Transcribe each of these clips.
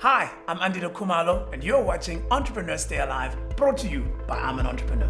Hi, I'm Andy Kumalo, and you're watching Entrepreneurs Stay Alive, brought to you by I'm an Entrepreneur.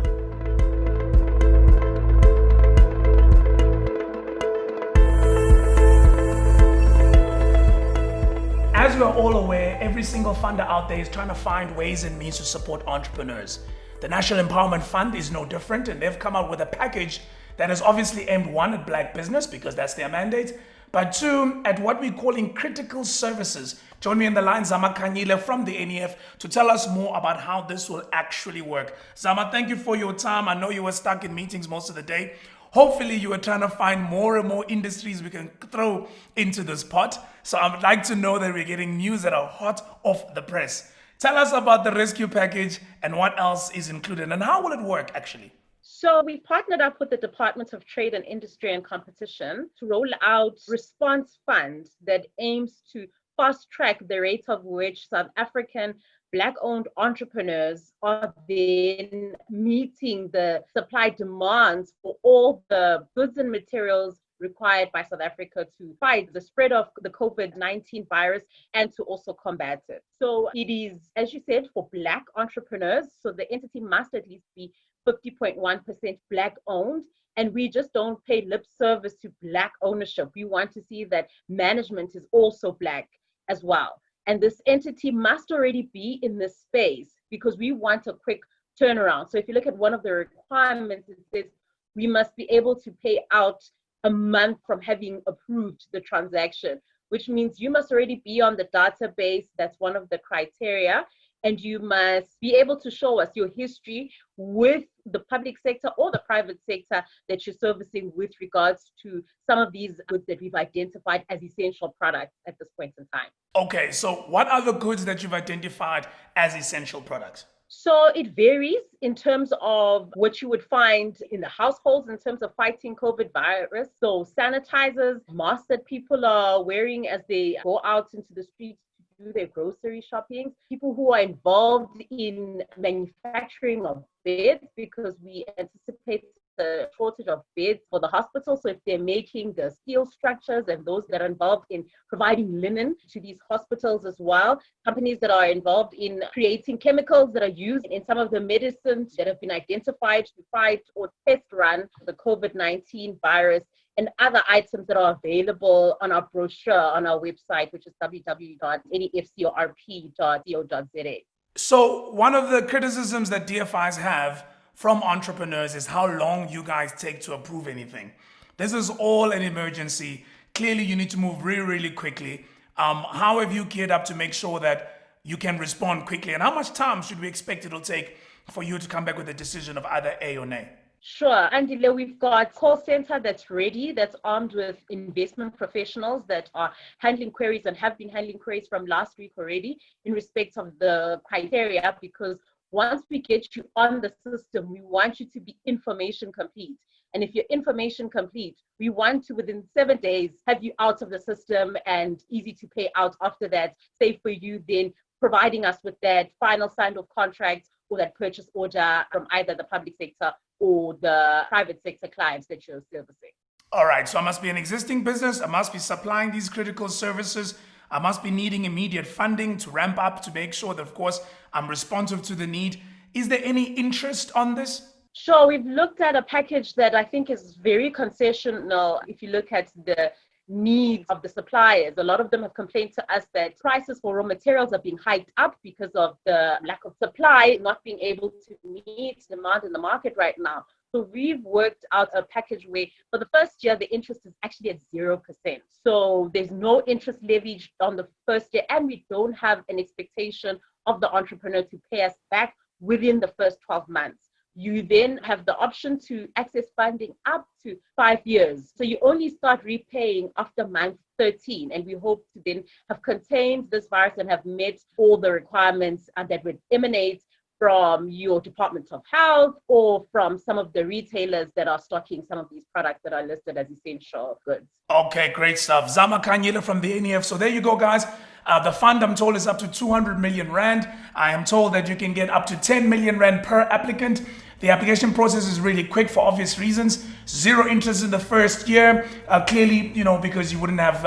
As you are all aware, every single funder out there is trying to find ways and means to support entrepreneurs. The National Empowerment Fund is no different, and they've come out with a package that is obviously aimed, one, at black business, because that's their mandate, but two, at what we're calling critical services. Join me in the line, Zama Kanyile from the NEF, to tell us more about how this will actually work. Zama, thank you for your time. I know you were stuck in meetings most of the day. Hopefully you were trying to find more and more industries we can throw into this pot. So I would like to know that we're getting news that are hot off the press. Tell us about the rescue package and what else is included and how will it work actually? So we partnered up with the Department of Trade and Industry and Competition to roll out response funds that aims to fast track the rate of which South African Black-owned entrepreneurs are then meeting the supply demands for all the goods and materials required by South Africa to fight the spread of the COVID-19 virus and to also combat it. So it is, as you said, for Black entrepreneurs. So the entity must at least be 50.1% Black owned. And we just don't pay lip service to Black ownership. We want to see that management is also Black as well. And this entity must already be in this space because we want a quick turnaround. So if you look at one of the requirements, it says we must be able to pay out a month from having approved the transaction, which means you must already be on the database. That's one of the criteria. And you must be able to show us your history with the public sector or the private sector that you're servicing with regards to some of these goods that we've identified as essential products at this point in time. Okay, so what are the goods that you've identified as essential products? So it varies in terms of what you would find in the households in terms of fighting COVID virus. So sanitizers, masks that people are wearing as they go out into the streets to do their grocery shopping, people who are involved in manufacturing of beds because we anticipate the shortage of beds for the hospital. So if they're making the steel structures and those that are involved in providing linen to these hospitals as well, companies that are involved in creating chemicals that are used in some of the medicines that have been identified to fight or test run the COVID-19 virus, and other items that are available on our brochure on our website, which is www.nefcorp.co.za. So one of the criticisms that DFIs have from entrepreneurs is how long you guys take to approve anything. This is all an emergency. Clearly, you need to move really, really quickly. How have you geared up to make sure that you can respond quickly? And how much time should we expect it'll take for you to come back with a decision of either A or nay? Sure. Andile, we've got a call center that's ready, that's armed with investment professionals that are handling queries and have been handling queries from last week already in respect of the criteria, because once we get you on the system, we want you to be information complete. And if you're information complete, we want to, within 7 days, have you out of the system and easy to pay out after that, safe for you then providing us with that final signed off contract or that purchase order from either the public sector or the private sector clients that you're servicing. All right, so I must be an existing business. I must be supplying these critical services. I must be needing immediate funding to ramp up to make sure that, of course, I'm responsive to the need. Is there any interest on this? Sure, we've looked at a package that I think is very concessional. If you look at the needs of the suppliers, a lot of them have complained to us that prices for raw materials are being hiked up because of the lack of supply, not being able to meet demand in the market right now. So we've worked out a package where for the first year, the interest is actually at 0%. So there's no interest levied on the first year, and we don't have an expectation of the entrepreneur to pay us back within the first 12 months. You then have the option to access funding up to 5 years. So you only start repaying after month 13. And we hope to then have contained this virus and have met all the requirements that would emanate from your Department of Health or from some of the retailers that are stocking some of these products that are listed as essential goods. Okay, great stuff. Zama Kanyile from the NEF. So there you go, guys. The fund, I'm told, is up to 200 million Rand. I am told that you can get up to 10 million Rand per applicant. The application process is really quick for obvious reasons. Zero interest in the first year. Clearly, because you wouldn't have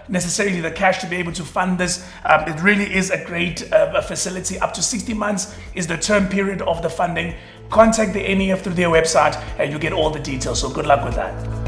necessarily the cash to be able to fund this. It really is a great facility. Up to 60 months is the term period of the funding. Contact the NEF through their website and you get all the details. So good luck with that.